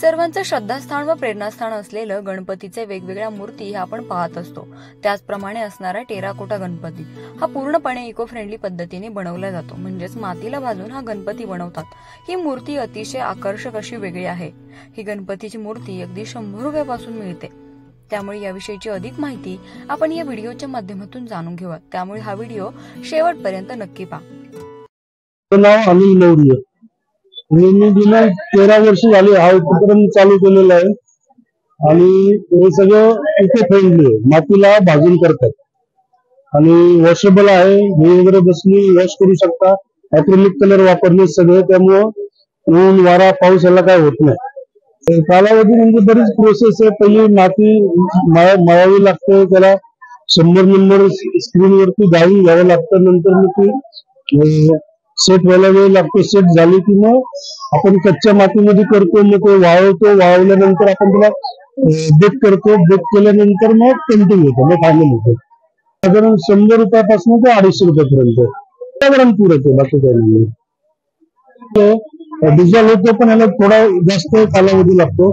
सर्वांचं श्रद्धास्थान व प्रेरणास्थान असलेलं गणपतीचे वेगवेगळ्या मूर्ती ह्या आपण पाहत असतो। त्याचप्रमाणे असणारा टेराकोटा गणपती हा पूर्णपणे इको फ्रेंडली पद्धतीने बनवला जातो, म्हणजेच मातीला भाजून हा गणपती बनवतात। ही मूर्ती अतिशय आकर्षक अशी वेगळी आहे। ही गणपतीची मूर्ती अगदी 100 रुपयापासून मिळते। त्यामुळे याविषयीची अधिक माहिती आपण या व्हिडिओच्या माध्यमातून जाणून घेऊया, त्यामुळे हा व्हिडिओ शेवटपर्यंत नक्की पहा। नाव अनिल मौर्य। मी गेल्या 13 वर्ष झाली हा उपक्रम चालू केलेला आहे आणि हे सगळं इको फ्रेंडली आहे, मातीला भाजून करतात आणि वॉशेबल आहे। हे वगैरे बसली वॉश करू शकता, ऍक्रिलिक कलर वापरले सगळे, त्यामुळं ऊन वारा पाऊस याला काय होत नाही। कालावधी म्हणजे बरीच प्रोसेस आहे। पहिली माती मळावी लागते, त्याला 100 नंबर स्क्रीन वरती गाळून घ्यावं लागतं, नंतर मग ती सेट व्हायला वेळ लागतो। सेट झाली की मग आपण कच्च्या मातीमध्ये करतो, मग ते वाळवतो, वाळवल्यानंतर आपण त्याला बेक करतो, बेक केल्यानंतर मग पेंटिंग होतं, मग फायनल होतं। साधारण 100 रुपयापासून ते 250 रुपयापर्यंत साधारण पुरत आहे, बाकी काही नाही। डिझेल होतो पण याला थोडा जास्त कालावधी लागतो,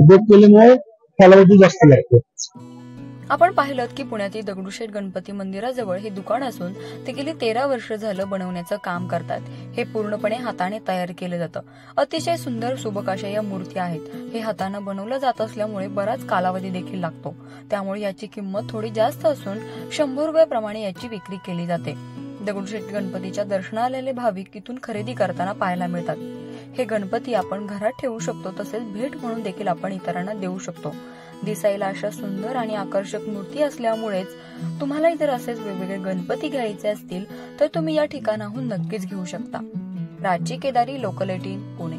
बेक केल्यामुळे कालावधी जास्त लागतो। आपण पाहिलं की पुण्यातील दगडूशेठ गणपती मंदिराजवळ हे दुकान असून ते गेली 13 वर्ष झालं बनवण्याचं काम करतात। हे पूर्णपणे हाताने तयार केलं जातं। अतिशय सुंदर सुबक अशा या मूर्ती आहेत। हे हाताने बनवलं जात असल्यामुळे बराच कालावधी देखील लागतो, त्यामुळे याची किंमत थोडी जास्त असून 100 रुपयाप्रमाणे याची विक्री केली जाते। दगडूशेठ गणपतीच्या दर्शनाला आलेले भाविक इथून खरेदी करताना पाहायला मिळतात। हे गणपती आपण घरात ठेवू शकतो, तसेच भेट म्हणून देखील आपण इतरांना देऊ शकतो। दिसायला अशा सुंदर आणि आकर्षक मूर्ती असल्यामुळेच तुम्हाला इतर असेच वेगवेगळे गणपती घ्यायचे असतील तर तुम्ही या ठिकाणाहून नक्कीच घेऊ शकता। प्राची केदारी, लोकल 18, पुणे।